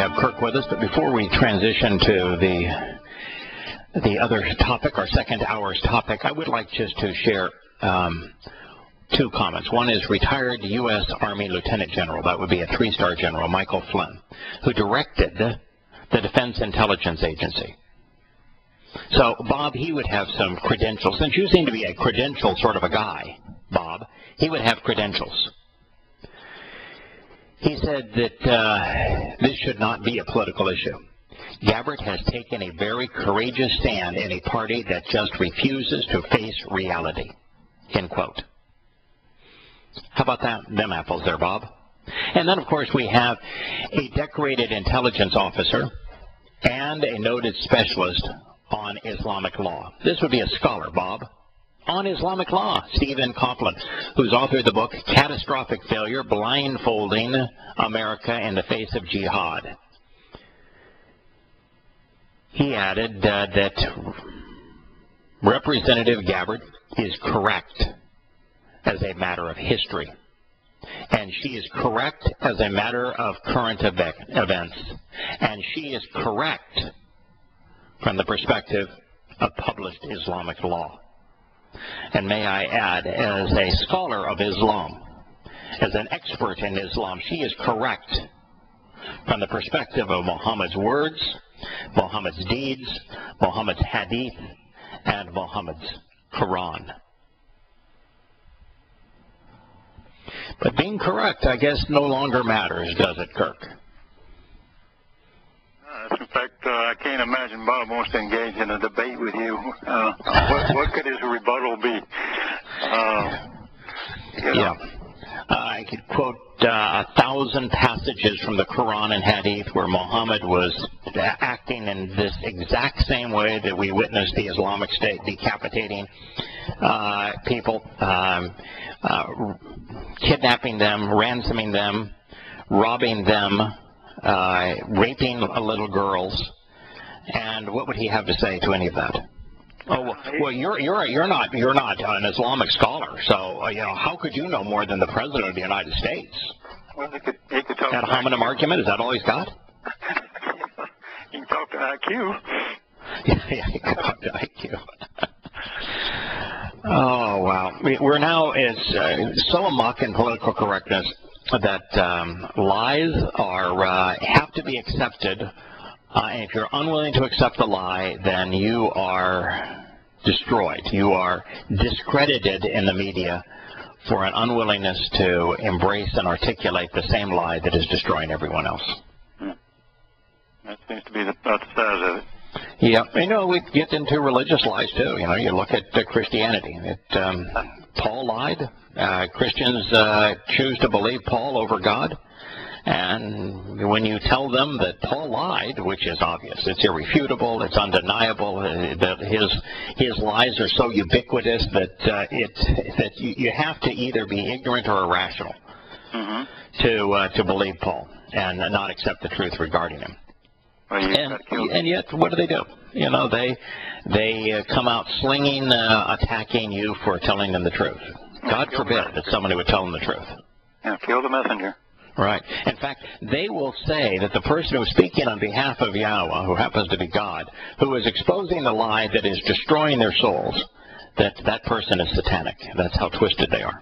have Kirk with us, but before we transition to the other topic, our second hour's topic, I would like just to share two comments. One is retired U.S. Army Lieutenant General, that would be a 3-star general, Michael Flynn, who directed the Defense Intelligence Agency. So, Bob, he would have some credentials. Since you seem to be a credential sort of a guy, Bob, he would have credentials. He said that this should not be a political issue. Gabbard has taken a very courageous stand in a party that just refuses to face reality. End quote. How about that? Them apples there, Bob. And then, of course, we have a decorated intelligence officer and a noted specialist on Islamic law. This would be a scholar, Bob, on Islamic law, Stephen Coughlin, who's authored the book Catastrophic Failure, Blindfolding America in the Face of Jihad. He added that Representative Gabbard is correct as a matter of history, and she is correct as a matter of current events, and she is correct from the perspective of published Islamic law. And may I add, as a scholar of Islam, as an expert in Islam, she is correct from the perspective of Muhammad's words, Muhammad's deeds, Muhammad's hadith, and Muhammad's Quran. But being correct, I guess, no longer matters, does it, Kirk? In fact, I can't imagine Bob wants to engage in a debate with you. What could his rebuttal be? Yeah. I could quote 1,000 passages from the Quran and Hadith where Muhammad was acting in this exact same way that we witnessed the Islamic State decapitating people, kidnapping them, ransoming them, robbing them, raping little girls. And what would he have to say to any of that? Oh well, you're not an Islamic scholar, so how could you know more than the President of the United States? Well, he could talk ad hominem argument, is that all he's got? He can talk to IQ. Yeah, he can talk to IQ. Oh wow, we're now so amok in political correctness that lies have to be accepted. And if you're unwilling to accept the lie, then you are destroyed. You are discredited in the media for an unwillingness to embrace and articulate the same lie that is destroying everyone else. That seems to be the size of it. Yeah, we get into religious lies too. You look at Christianity. Paul lied. Christians choose to believe Paul over God. And when you tell them that Paul lied, which is obvious, it's irrefutable, it's undeniable, that his lies are so ubiquitous that you have to either be ignorant or irrational to believe Paul and not accept the truth regarding him. And yet, what do? They come out slinging, attacking you for telling them the truth. God forbid that somebody would tell them the truth. Yeah, kill the messenger. Right. In fact, they will say that the person who is speaking on behalf of Yahweh, who happens to be God, who is exposing the lie that is destroying their souls, that person is satanic. That's how twisted they are.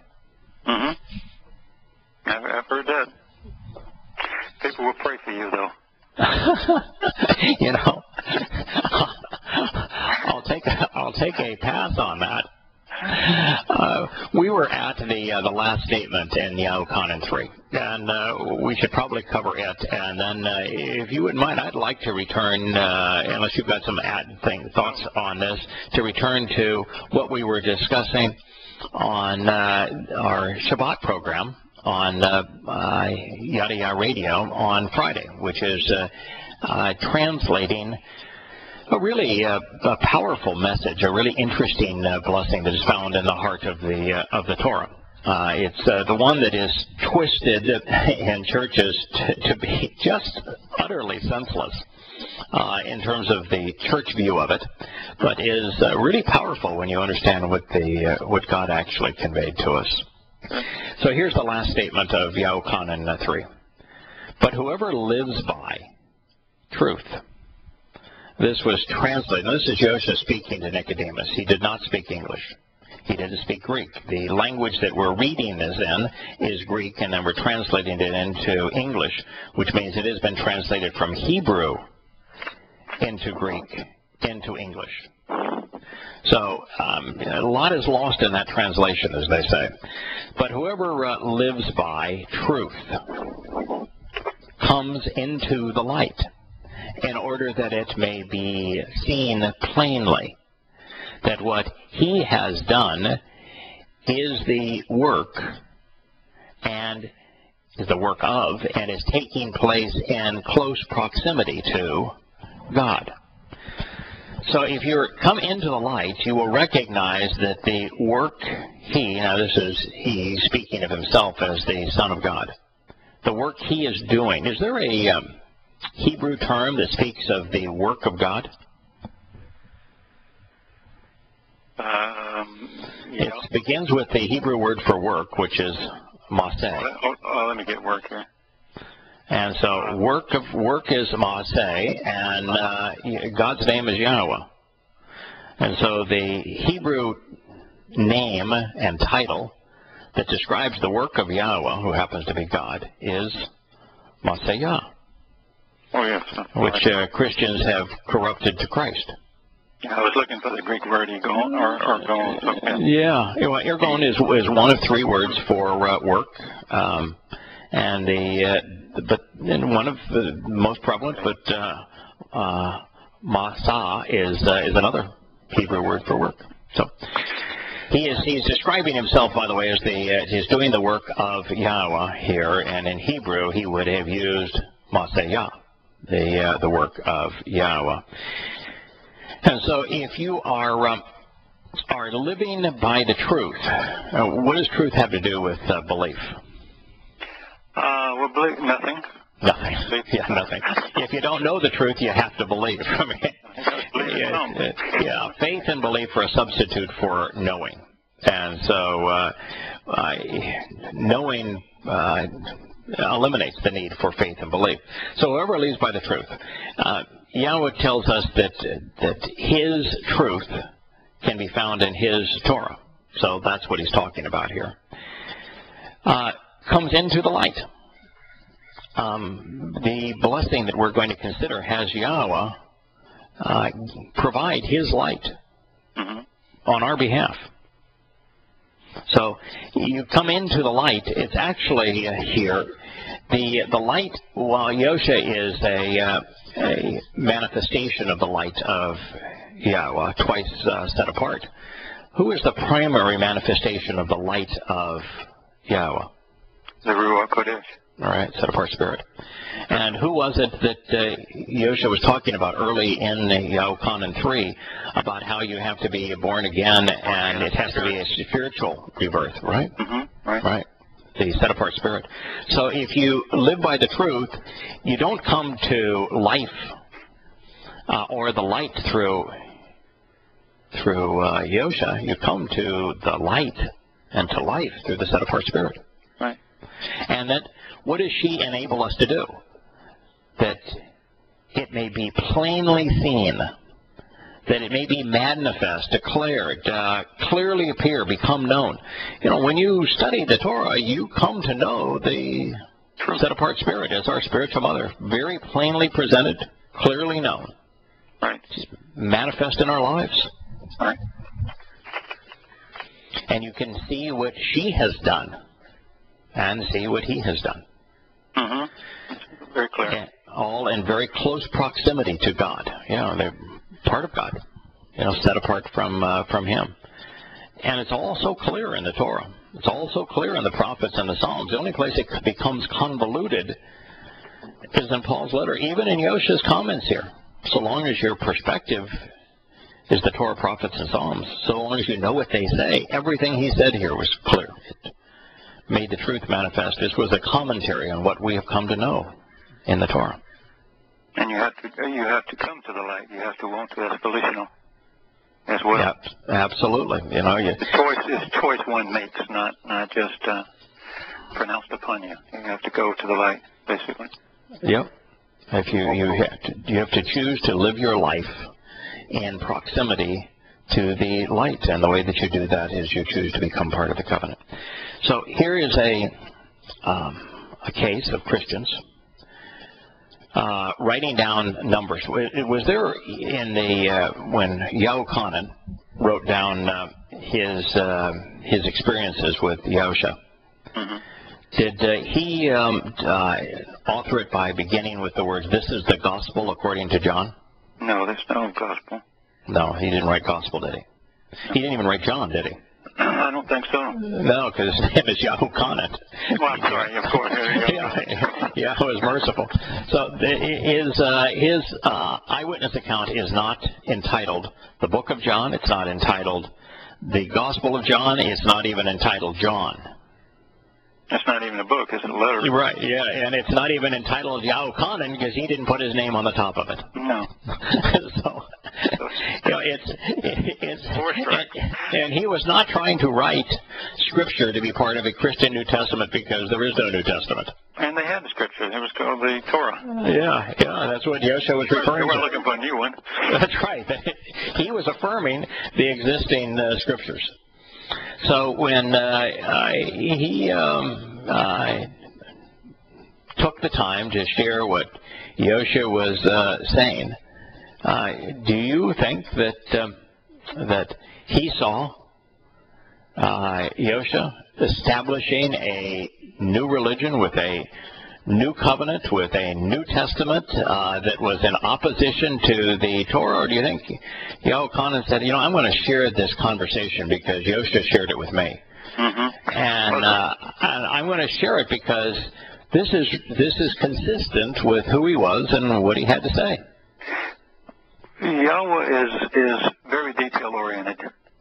I've heard that. People will pray for you, though. I'll take a pass on that. We were at the last statement in Yahowah 3, and we should probably cover it. And then, if you wouldn't mind, I'd like to return, unless you've got some thoughts on this, to return to what we were discussing on our Shabbat program on Yahowah Radio on Friday, which is translating a really powerful message, a really interesting blessing that is found in the heart of the Torah. It's the one that is twisted in churches to be just utterly senseless in terms of the church view of it, but is really powerful when you understand what God actually conveyed to us. So here's the last statement of Yahowah 3. But whoever lives by truth. This was translated. Now, this is Yahshua speaking to Nicodemus. He did not speak English. He didn't speak Greek. The language that we're reading this in is Greek, and then we're translating it into English, which means it has been translated from Hebrew into Greek into English. So a lot is lost in that translation, as they say. But whoever lives by truth comes into the light in order that it may be seen plainly that what he has done is the work and is the work of and is taking place in close proximity to God. So if you come into the light, you will recognize that the work now this is he speaking of himself as the Son of God, the work he is doing. Is there a Hebrew term that speaks of the work of God? It begins with the Hebrew word for work, which is maseh. Let me get work here. And so work is maseh, and God's name is Yahweh. And so the Hebrew name and title that describes the work of Yahweh, who happens to be God, is Maseh. Oh, yes. Which Christians have corrupted to Christ. I was looking for the Greek word ergon, or ergon. Yeah, well, ergon is one of three words for work, and one of the most prevalent. But masa is another Hebrew word for work. So he's describing himself, by the way, as he's doing the work of Yahweh here, and in Hebrew he would have used maseh, the work of Yahweh. And so if you are living by the truth, what does truth have to do with belief? Well, belief, nothing. Nothing. Yeah, nothing. If you don't know the truth, you have to believe. I mean, faith and belief are a substitute for knowing. And so knowing eliminates the need for faith and belief. So whoever lives by the truth, Yahweh tells us that his truth can be found in his Torah. So that's what he's talking about here. Comes into the light. The blessing that we're going to consider has Yahweh provide his light on our behalf. So you come into the light. It's actually here the light. While Yahshua is a manifestation of the light of Yahweh, twice set apart, who is the primary manifestation of the light of Yahweh? The Ruach Kodesh. All right, set apart spirit. And who was it that Yahshua was talking about early in Yahowah 3 about how you have to be born again and it has to be a spiritual rebirth, right? Right. The set apart spirit. So if you live by the truth, you don't come to life or the light through Yahshua. You come to the light and to life through the set apart spirit. Right. And that, what does she enable us to do? That it may be plainly seen, that it may be manifest, declared, clearly appear, become known. You know, when you study the Torah, you come to know the set-apart spirit as our spiritual mother, very plainly presented, clearly known. Right. Manifest in our lives. Right. And you can see what she has done and see what he has done. Very clear. And all in very close proximity to God. You know, they're part of God. You know, set apart from him. And it's all so clear in the Torah. It's all so clear in the prophets and the Psalms. The only place it becomes convoluted is in Paul's letter, even in Yahshua's comments here. So long as your perspective is the Torah, prophets, and Psalms, so long as you know what they say, everything he said here was clear. It made the truth manifest. This was a commentary on what we have come to know in the Torah. And you have to come to the light. You have to want to. That's volitional as well. Yeah, absolutely. You know, it's choice one makes, not just pronounced upon you. You have to go to the light, basically. Yep. If you have to choose to live your life in proximity to the light, and the way that you do that is you choose to become part of the covenant. So here is a case of Christians writing down numbers. Was there in the when Yahowah wrote down his experiences with Yahusha? Mm-hmm. Did he author it by beginning with the words, "This is the gospel according to John"? No, there's no gospel. No, he didn't write gospel, did he? He didn't even write John, did he? I don't think so. No, because his name is Yahowah. Well, I'm sorry, of course. Yahweh is merciful. So his eyewitness account is not entitled the Book of John. It's not entitled the Gospel of John. It's not even entitled John. That's not even a book, it's a letter. Right, yeah, and it's not even entitled Yahowah because he didn't put his name on the top of it. No. So, it's and he was not trying to write Scripture to be part of a Christian New Testament, because there is no New Testament. And they had the Scripture. It was called the Torah. Yeah, that's what Yahusha was referring to. They were looking for a new one. That's right. He was affirming the existing Scriptures. So when he took the time to share what Yahusha was saying, do you think that he saw Yahusha establishing a new religion with a new covenant, with a New Testament that was in opposition to the Torah? Or do you think Yahowah said, I'm going to share this conversation because Yahusha shared it with me, and I'm going to share it because this is consistent with who he was and what he had to say? Yahweh is very detail-oriented.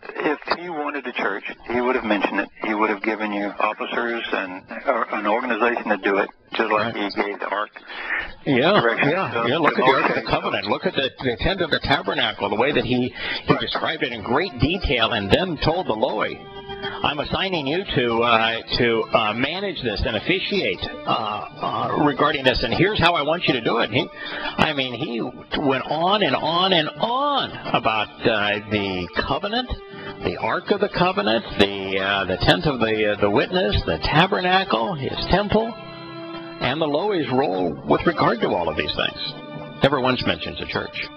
If he wanted a church, he would have mentioned it. He would have given you officers and an organization to do it, just like he gave the Ark. Yeah. Look at the Ark of the Covenant. Look at the tent of the tabernacle, the way that he described it in great detail, and then told the Loi, I'm assigning you to manage this and officiate regarding this, and here's how I want you to do it. He went on and on and on about the covenant, the Ark of the Covenant, the tent of the witness, the tabernacle, his temple, and the Loi's role with regard to all of these things. Never once mentions a church.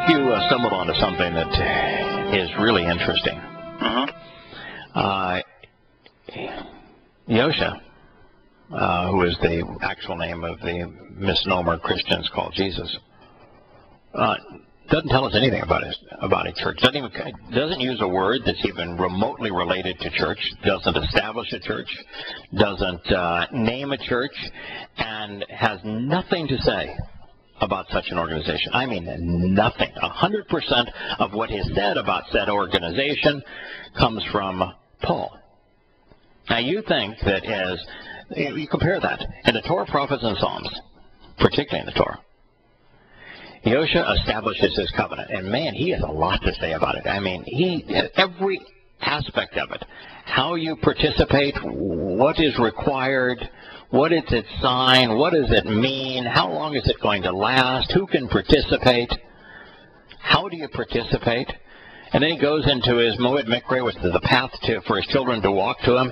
You stumbled onto something that is really interesting. Yahusha, who is the actual name of the misnomer Christians call Jesus, doesn't tell us anything about a church. Doesn't use a word that's even remotely related to church. Doesn't establish a church. Doesn't name a church, and has nothing to say about such an organization. I mean, nothing. 100% of what is said about said organization comes from Paul. Now, you think that as you compare that in the Torah, prophets, and Psalms, particularly in the Torah, Yahusha establishes his covenant, and man, he has a lot to say about it. I mean, every aspect of it, how you participate, what is required, what is its sign, what does it mean, how long is it going to last, who can participate, how do you participate? And then he goes into his Moed Mikre, which is the path for his children to walk to him,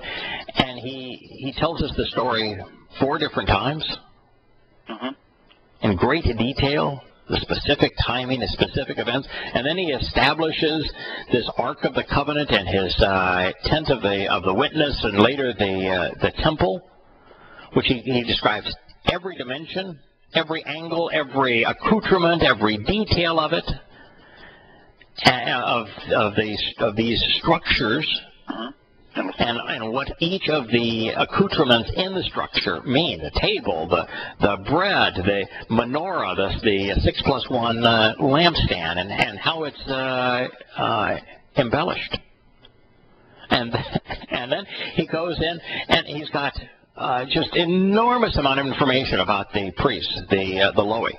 and he tells us the story 4 different times in great detail, the specific timing, the specific events, and then he establishes this Ark of the Covenant and his tent of the witness, and later the temple, which he describes every dimension, every angle, every accoutrement, every detail of it, of these structures, and what each of the accoutrements in the structure mean: the table, the bread, the menorah, the 6+1 lampstand, and how it's embellished. And then he goes in and he's got just enormous amount of information about the priests, the Loi,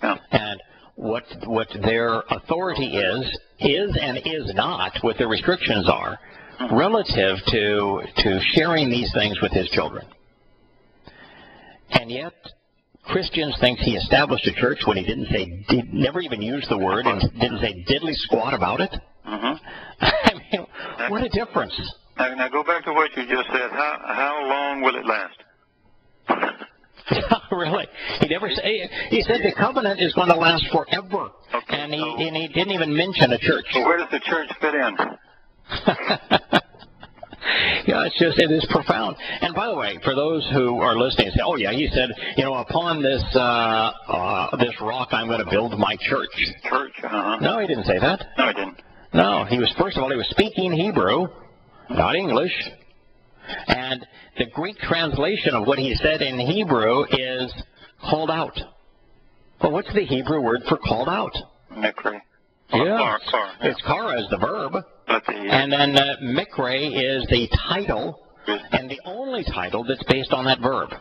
and what their authority is is and is not, what the restrictions are, relative to sharing these things with his children. And yet, Christians think he established a church when he never even used the word and didn't say diddly squat about it. I mean, what a difference. Now go back to what you just said. How long will it last? Really? He never say. He said the covenant is going to last forever, and he didn't even mention a church. So where does the church fit in? Yeah, it is profound. And by the way, for those who are listening, say, "Oh yeah," he said, upon this this rock, I'm going to build my church. Church? No, he didn't say that. No, he didn't. No, first of all, he was speaking Hebrew, not English. And the Greek translation of what he said in Hebrew is called out. Well, what's the Hebrew word for called out? Mikre. Yeah. Kar. It's kara is the verb. And then mikre is the title, and the only title that's based on that verb.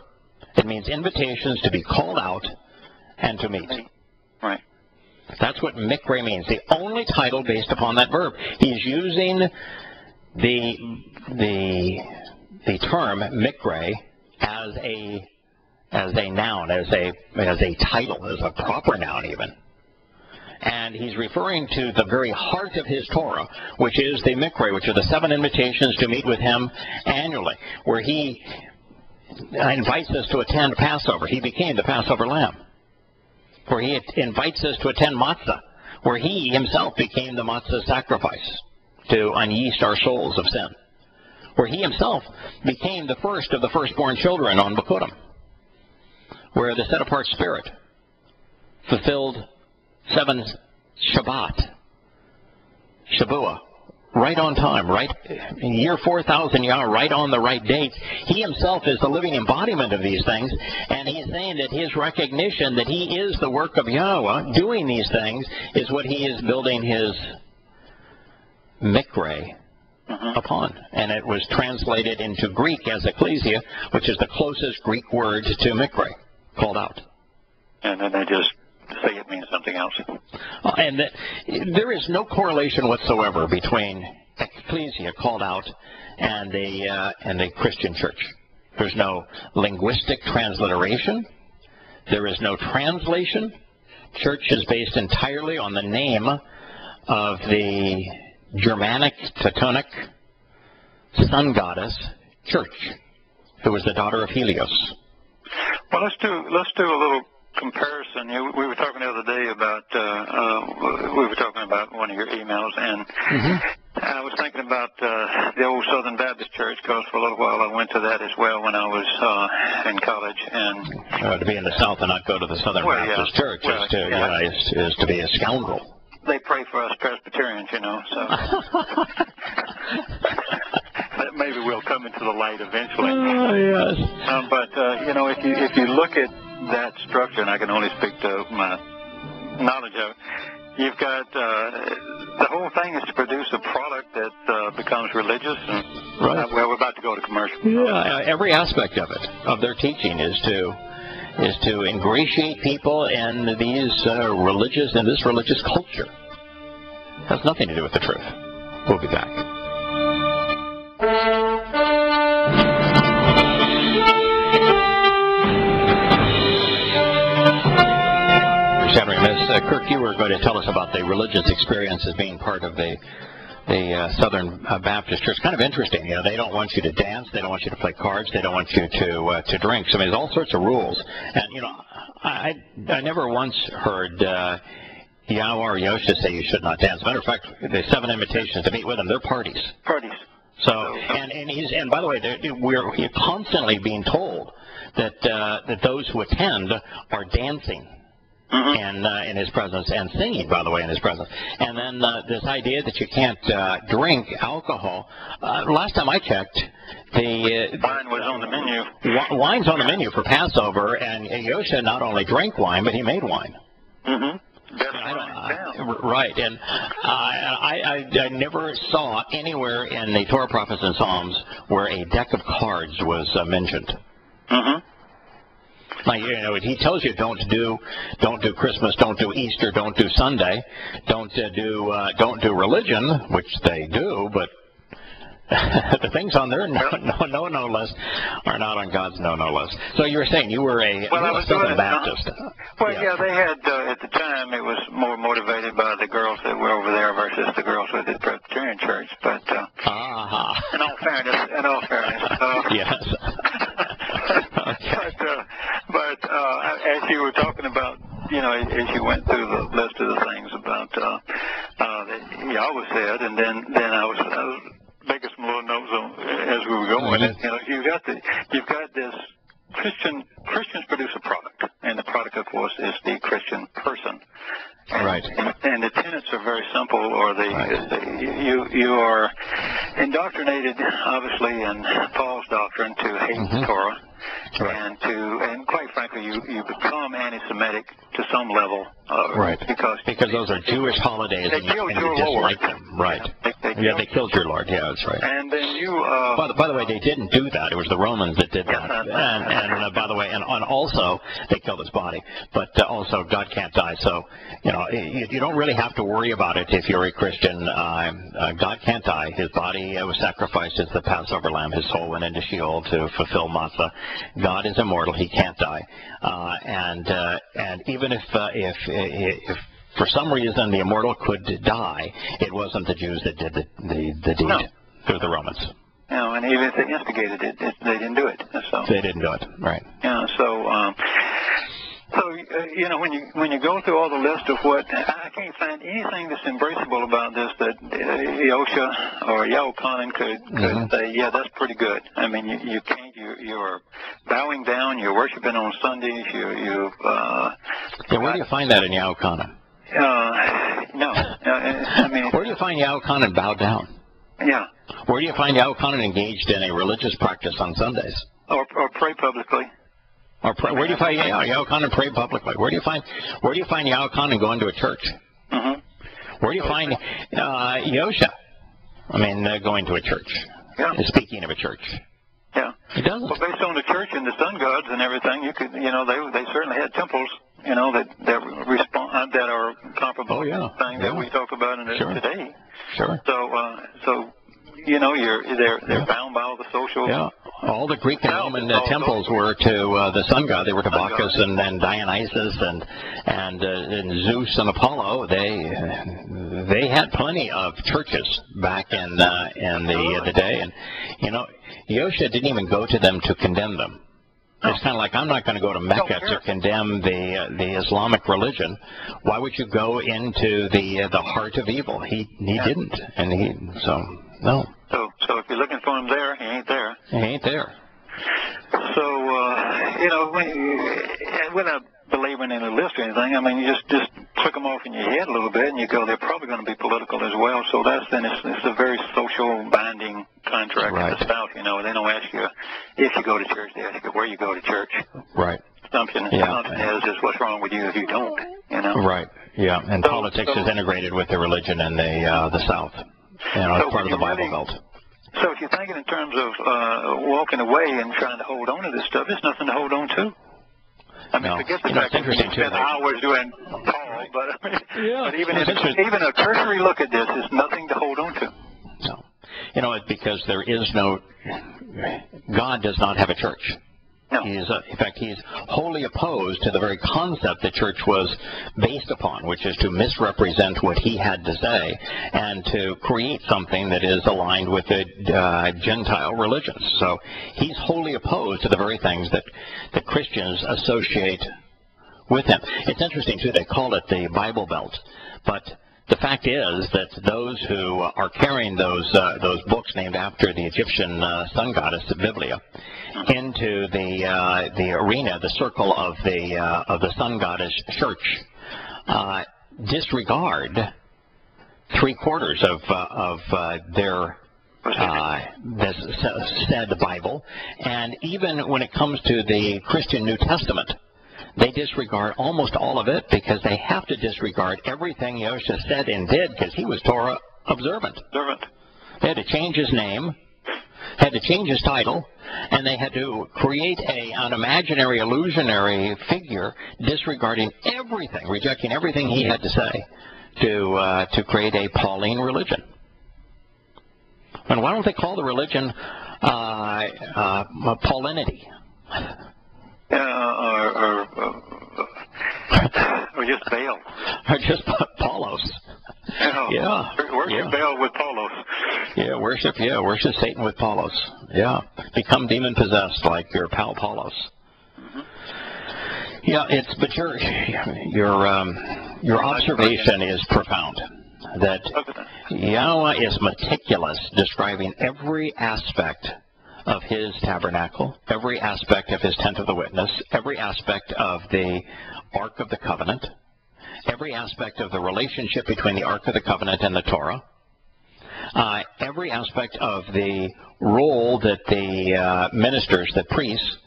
It means invitations to be called out and to meet. Right. That's what mikre means. The only title based upon that verb. He's using the term mikre as a noun, as a title, as a proper noun even. And he's referring to the very heart of his Torah, which is the mikre, which are the 7 invitations to meet with him annually, where he invites us to attend Passover. He became the Passover lamb. Where he invites us to attend matzah, where he himself became the matzah sacrifice to unyeast our souls of sin. Where he himself became the first of the firstborn children on Bekurim, where the set-apart spirit fulfilled 7 Shabbat, Shavuah, right on time, right in year 4000 Yah, right on the right date. He himself is the living embodiment of these things, and he's saying that his recognition that he is the work of Yahweh doing these things is what he is building his mikre upon. And it was translated into Greek as ecclesia, which is the closest Greek word to mikre, called out. And then they just say it means something else. And there is no correlation whatsoever between ecclesia, called out, and the Christian church. There's no linguistic transliteration. There is no translation. Church is based entirely on the name of the Germanic, Teutonic sun goddess, Church, who was the daughter of Helios. Well, let's do a little comparison. We were talking the other day about one of your emails, and I was thinking about the old Southern Baptist Church, because for a little while I went to that as well when I was in college. And to be in the South and not go to the Southern Baptist Church is to be a scoundrel. They pray for us Presbyterians, so that maybe we'll come into the light eventually. Yes. But if you look at that structure, and I can only speak to my knowledge of it, you've got the whole thing is to produce a product that becomes religious. And, well, we're about to go to commercial. Yeah, every aspect of it, of their teaching, is to ingratiate people in these this religious culture. It has nothing to do with the truth. We'll be back. Shattering Myths. Kirk, you were going to tell us about the religious experience as being part of the Southern Baptist Church. Kind of interesting. They don't want you to dance. They don't want you to play cards. They don't want you to drink. So there's all sorts of rules. And I never once heard Yahweh or Yosha say you should not dance. As a matter of fact, the 7 invitations to meet with him, they're parties. Parties. So and by the way, we're constantly being told that those who attend are dancing. In his presence, and singing, by the way, in his presence. And then this idea that you can't drink alcohol. Last time I checked, the wine was on the menu. Wine's on the menu for Passover, and Yosha not only drank wine, but he made wine. Right, and I never saw anywhere in the Torah, Prophets, and Psalms where a deck of cards was mentioned. Like, you know, he tells you don't do Christmas, don't do Easter, don't do Sunday, don't do religion, which they do, but the things on their no list are not on God's no list. So you were saying you were a Southern Baptist. Well, yeah, they had at the time it was more motivated by the girls that were over there versus the girls at the Presbyterian church. But in all fairness, yes. but as you were talking about, you know, as you went through the list of the things about that Yahweh said, and then I was making some little notes as we were going. Mm-hmm. You know, you've got this Christians produce a product, and the product, of course, is the Christian person. Right. And the tenets are very simple, or you are indoctrinated, obviously, in Paul's doctrine to hate the Torah, and quite frankly, you become anti-Semitic to some level, because those are Jewish holidays, and you dislike them, right? They killed your Lord. Yeah, that's right. And then you. By the way, they didn't do that. It was the Romans that did that. And by the way, and also they killed his body, but also God can't die. So you know, you don't really have to worry about it if you're a Christian. God can't die. His body was sacrificed as the Passover lamb. His soul went into Sheol to fulfill Matzah. God is immortal. He can't die. And even if for some reason the immortal could die, it wasn't the Jews that did the deed. No. It was the Romans. No, and even if they instigated it, they didn't do it. So they didn't do it, right? Yeah. So you know, when you go through all the list of what, I can't find anything that's embraceable about this that Yosha or Yahuwah could say, yeah, that's pretty good. I mean, you can't. You're bowing down. You're worshiping on Sundays. Where do you find that in Yahuwah? No. I mean, where do you find Yahuwah bow down? Yeah. Where do you find Yahuwah engaged in a religious practice on Sundays? Or pray publicly. Where do you find Yahuwah pray publicly? Where do you find Yahuwah going to a church? Mm-hmm. Where do you find Yosha? I mean, going to a church. Yeah. Speaking of a church. Yeah. He doesn't. Well, based on the church and the sun gods and everything, they certainly had temples, that are comparable to the thing that we talk about today. Sure. So they're bound by all the social. Yeah. All the Greek and Roman temples were to the sun god. They were to Bacchus and Dionysus and Zeus and Apollo. They had plenty of churches back in the day, and Yosha didn't even go to them to condemn them. It's kind of like, I'm not going to go to Mecca to condemn the Islamic religion. Why would you go into the heart of evil? He didn't, and no. So if you're looking for him there, he ain't there. He ain't there. So without belaboring any list or anything, I mean, you just click them off in your head a little bit, and you go, they're probably going to be political as well. So it's a very social binding contract in the South. They don't ask you if you go to church; they ask you where you go to church. Right. Assumption is what's wrong with you if you don't. Right. Yeah. And politics is integrated with the religion in the South. It's part of the Bible Belt. So if you're thinking in terms of walking away and trying to hold on to this stuff, there's nothing to hold on to. I mean, forget the fact that you spend hours doing Paul, but even a cursory look at this is nothing to hold on to. No. It's because there is no, God does not have a church. No. In fact, he's wholly opposed to the very concept the church was based upon, which is to misrepresent what he had to say and to create something that is aligned with the Gentile religions. So he's wholly opposed to the very things that the Christians associate with him. It's interesting, too, they call it the Bible Belt, but the fact is that those who are carrying those books named after the Egyptian sun goddess, the Biblia, into the arena, the circle of the sun goddess church, disregard 3/4 of their said Bible, and even when it comes to the Christian New Testament, they disregard almost all of it because they have to disregard everything Yosha said and did because he was Torah observant. They had to change his name had to change his title, and they had to create an imaginary, illusionary figure disregarding everything, rejecting everything he had to say to create a Pauline religion. And why don't they call the religion Paulinity? Or just Baal. Or just Paulos. Yeah. Worship Baal with Paulos. Worship Satan with Paulos. Yeah. Become demon possessed like your pal Paulos. Mm-hmm. Yeah, but your observation is profound. That Yahweh is meticulous, describing every aspect of his tabernacle, every aspect of his tent of the witness, every aspect of the Ark of the Covenant, every aspect of the relationship between the Ark of the Covenant and the Torah, every aspect of the role that the ministers, the priests,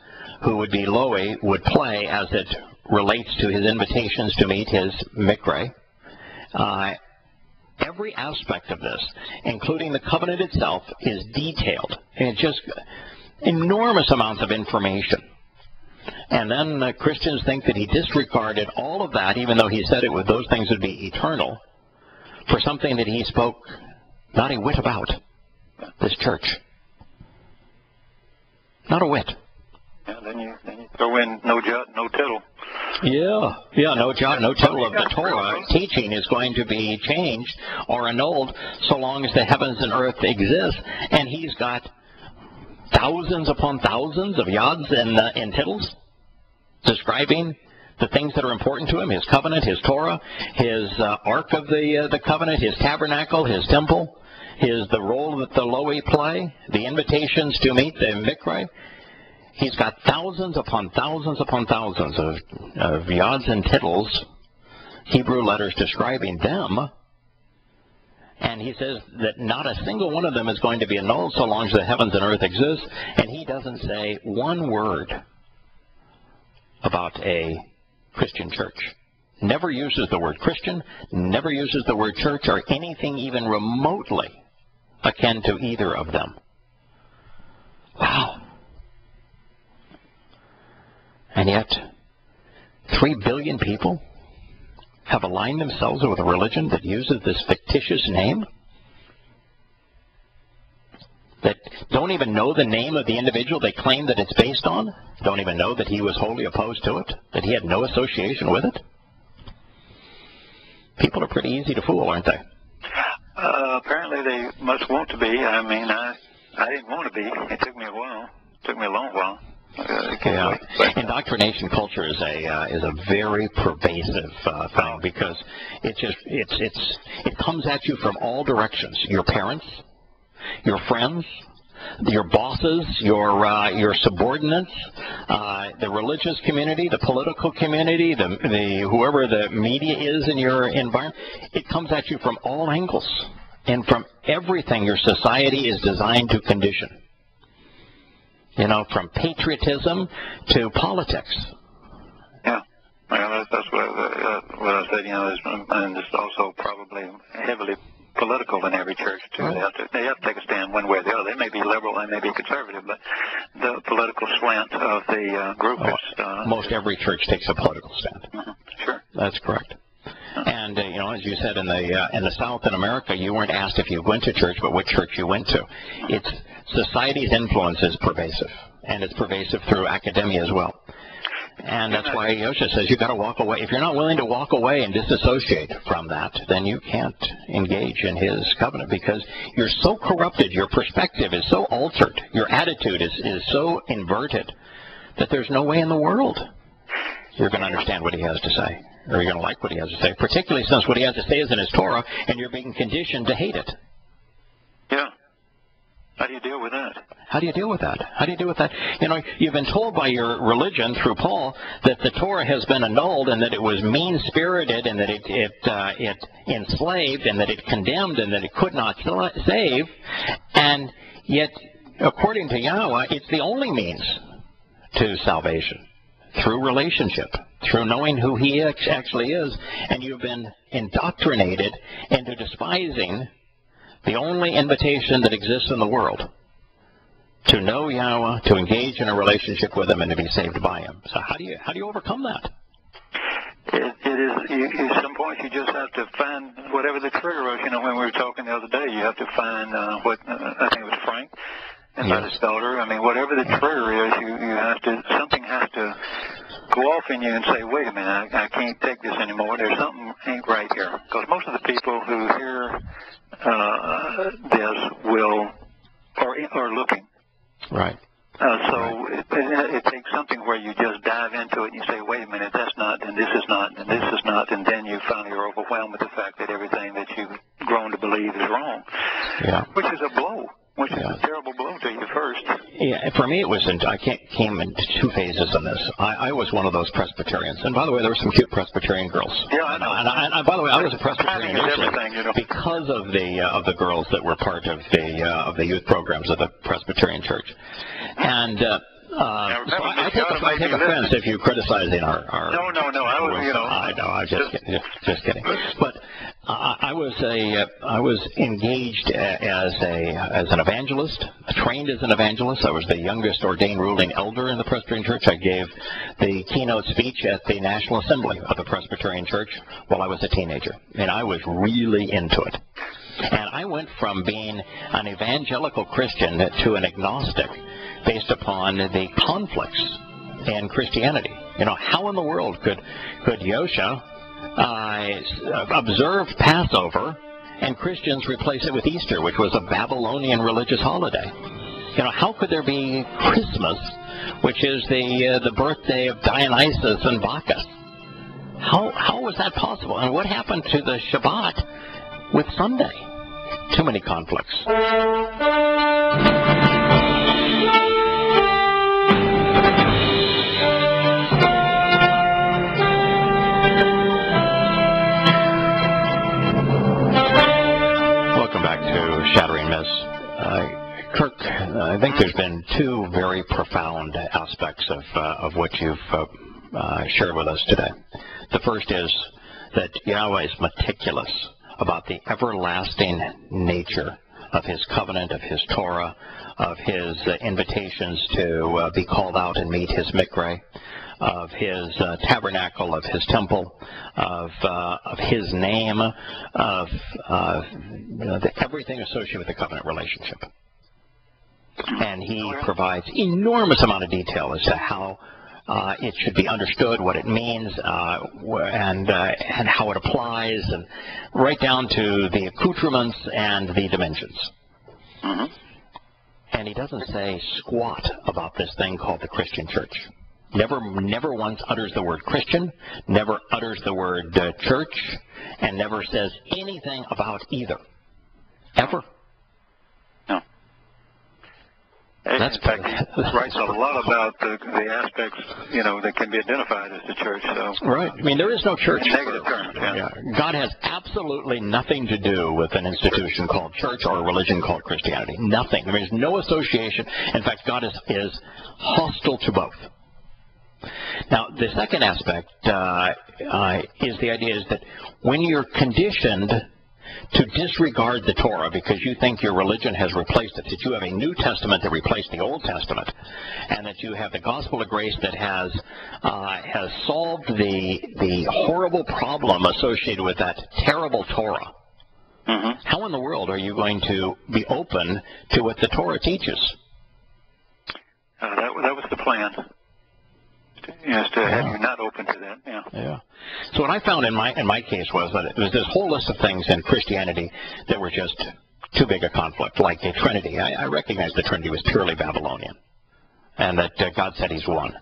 who would be Loe, would play as it relates to his invitations to meet his mikre. Every aspect of this, including the covenant itself, is detailed. And it's just enormous amounts of information. And then Christians think that he disregarded all of that, even though he said those things would be eternal, for something that he spoke not a whit about, this church. Not a whit. Yeah, then you throw in no jot, no tittle. Yeah, no jot, no tittle of the Torah teaching is going to be changed or annulled so long as the heavens and earth exist. And he's got thousands upon thousands of yods and tittles describing the things that are important to him, his covenant, his Torah, his Ark of the Covenant, his tabernacle, his temple, the role that the Loe play, the invitations to meet the mikre. He's got thousands upon thousands upon thousands of yods and tittles, Hebrew letters describing them. And he says that not a single one of them is going to be annulled so long as the heavens and earth exist. And he doesn't say one word about a Christian church. Never uses the word Christian, never uses the word church or anything even remotely akin to either of them. Wow. And yet, 3 billion people have aligned themselves with a religion that uses this fictitious name, that don't even know the name of the individual they claim that it's based on, don't even know that he was wholly opposed to it, that he had no association with it. People are pretty easy to fool, aren't they? Apparently they must want to be. I mean, I didn't want to be. It took me a while. It took me a long while. Yeah, indoctrination culture is a very pervasive thing because it comes at you from all directions. Your parents, your friends, your bosses, your subordinates, the religious community, the political community, the whoever the media is in your environment. It comes at you from all angles and from everything your society is designed to condition. You know, from patriotism to politics. Yeah, well, that's what I said. You know, and it's also probably heavily political in every church too. They have to take a stand one way or the other. They may be liberal, they may be conservative, but the political slant of the group is. Most every church takes a political stand. Mm-hmm. Sure, that's correct. And you know, as you said, in the South in America, you weren't asked if you went to church, but what church you went to. It's society's influence is pervasive, and it's pervasive through academia as well. And that's why Yosha says you've got to walk away. If you're not willing to walk away and disassociate from that, then you can't engage in his covenant because you're so corrupted, your perspective is so altered, your attitude is so inverted that there's no way in the world you're going to understand what he has to say, or you're going to like what he has to say, particularly since what he has to say is in his Torah, and you're being conditioned to hate it. Yeah. How do you deal with that? How do you deal with that? How do you deal with that? You know, you've been told by your religion through Paul that the Torah has been annulled and that it was mean-spirited and that it enslaved and that it condemned and that it could not save. And yet, according to Yahweh, it's the only means to salvation. Through relationship, through knowing who he actually is, and you've been indoctrinated into despising the only invitation that exists in the world, know Yahweh, to engage in a relationship with Him, and to be saved by Him. So how do you overcome that? At some point you just have to find whatever the trigger was. You know, when we were talking the other day, you have to find what I think it was Frank and his daughter. I mean, whatever the trigger is, you have to, something has to go off in you and say, wait a minute, I can't take this anymore. There's something ain't right here. Because most of the people who hear this are looking. Right. So it takes something where you just dive into it and you say, wait a minute, that's not, and this is not, and this is not, and then you finally are overwhelmed with the fact that everything that you've grown to believe is wrong. Yeah. Which is a blow. Which is a terrible blow to you first. Yeah, for me it was, I came in two phases in this. I was one of those Presbyterians. And by the way, there were some cute Presbyterian girls. Yeah, I know. And by the way, I was a Presbyterian initially because of the girls that were part of the youth programs of the Presbyterian Church. And so I take offense if you criticizing our No. I was, you know. I know. I'm just kidding. But I was engaged as an evangelist, trained as an evangelist. I was the youngest ordained ruling elder in the Presbyterian Church. I gave the keynote speech at the National Assembly of the Presbyterian Church while I was a teenager, and I was really into it. And I went from being an evangelical Christian to an agnostic based upon the conflicts in Christianity. You know, how in the world could Yosha observe Passover and Christians replace it with Easter, which was a Babylonian religious holiday? You know, how could there be Christmas, which is the birthday of Dionysus and Bacchus? How was that possible? And what happened to the Shabbat with Sunday? Too many conflicts. Welcome back to Shattering Myths. Kirk, I think there's been two very profound aspects of what you've shared with us today. The first is that Yahweh is meticulous about the everlasting nature of His covenant, of His Torah, of His invitations to be called out and meet His mikveh, of His tabernacle, of His temple, of His name, of everything associated with the covenant relationship. And He provides enormous amount of detail as to how it should be understood, what it means, and how it applies, and right down to the accoutrements and the dimensions. Mm-hmm. And He doesn't say squat about this thing called the Christian church. Never once utters the word Christian, never utters the word church, and never says anything about either. Ever. No. That's in fact, he writes a lot about the aspects, you know, that can be identified as the church. So. Right. I mean, there is no church. In negative terms, yeah. God has absolutely nothing to do with an institution called church or a religion called Christianity. Nothing. There is no association. In fact, God is hostile to both. Now, the second aspect is the idea is that when you're conditioned to disregard the Torah because you think your religion has replaced it, that you have a New Testament that replaced the Old Testament, and that you have the gospel of grace that has solved the horrible problem associated with that terrible Torah, mm-hmm. How in the world are you going to be open to what the Torah teaches? That was the plan. Yes, to have you not open to that. Yeah. Yeah. So what I found in my case was that it was this whole list of things in Christianity that were just too big a conflict, like the Trinity. I recognized the Trinity was purely Babylonian, and that God said He's one.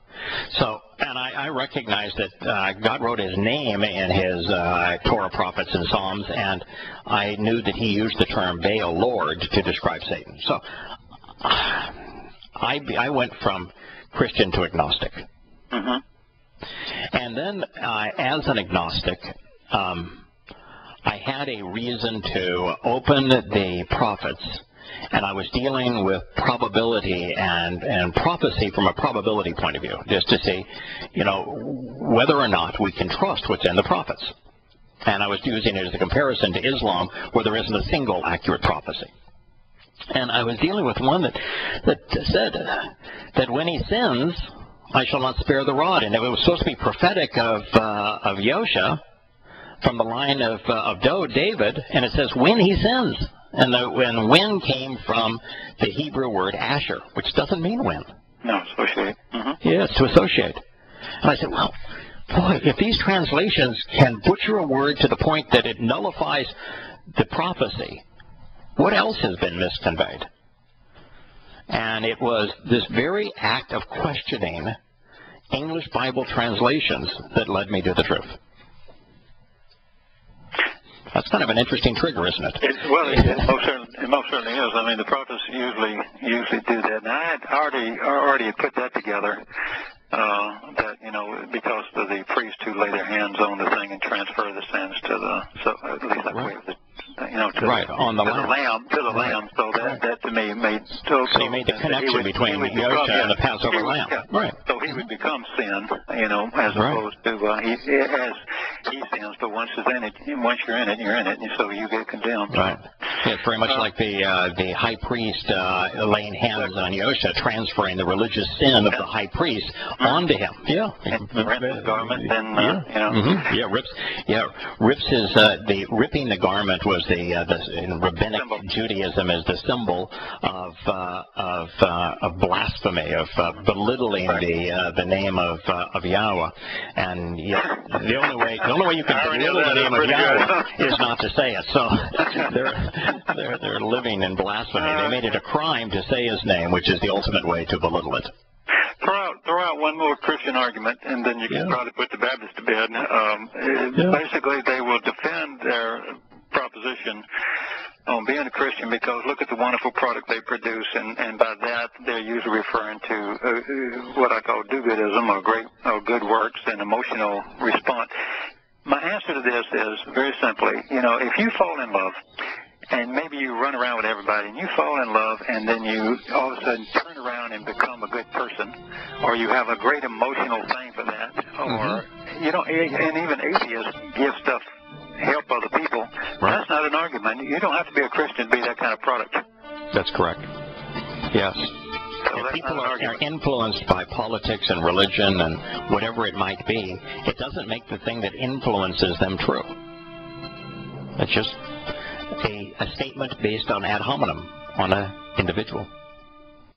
So, and I recognized that God wrote His name in His Torah, prophets, and Psalms, and I knew that He used the term Baal, Lord, to describe Satan. So I went from Christian to agnostic. Mm-hmm. And then, as an agnostic, I had a reason to open the prophets, and I was dealing with probability and prophecy from a probability point of view, just to see, you know, whether or not we can trust what's in the prophets. And I was using it as a comparison to Islam, where there isn't a single accurate prophecy. And I was dealing with one that said that when he sins, I shall not spare the rod. And it was supposed to be prophetic of Yosha from the line of David, and it says when he sins. And when came from the Hebrew word asher, which doesn't mean when. No, associate. Mm-hmm. Yes, to associate. And I said, well, boy, if these translations can butcher a word to the point that it nullifies the prophecy, what else has been misconveyed? And it was this very act of questioning English Bible translations that led me to the truth. That's kind of an interesting trigger, isn't it? It most certainly is. I mean, the prophets usually do that. And I had already put that together. That, you know, because of the priests who lay their hands on the thing and transfer the sins to the, so at least that way, you know, to the lamb. So that to me made so you made the connection between Yosha and the Passover lamb. Yeah. Right. So he would become sin, you know, as opposed to he sins. But once you're in it, and so you get condemned. Right. Yeah, it's very much like the high priest laying hands on Yosha, transferring the religious sin of the high priest onto him. Yeah. And rent his garment, and you know. Mm-hmm. Rips his ripping the garment was in rabbinic Judaism is the symbol of blasphemy, of belittling the name of Yahweh, and the only way you can belittle the name of Yahweh is not to say it. So they're living in blasphemy. They made it a crime to say his name, which is the ultimate way to belittle it. Throw out one more Christian argument, and then you can probably put the Baptists to bed. Basically, they will defend their proposition on being a Christian because look at the wonderful product they produce, and by that they're usually referring to what I call do-goodism or good works and emotional response. My answer to this is very simply, you know, if you fall in love, and maybe you run around with everybody and you fall in love and then you all of a sudden turn around and become a good person, or you have a great emotional thing for that, or, you know, and even atheists give stuff, help other people, that's not an argument. You don't have to be a Christian to be that kind of product. That's correct. Yes. So if people are influenced by politics and religion and whatever it might be, it doesn't make the thing that influences them true. It's just a statement based on ad hominem on an individual.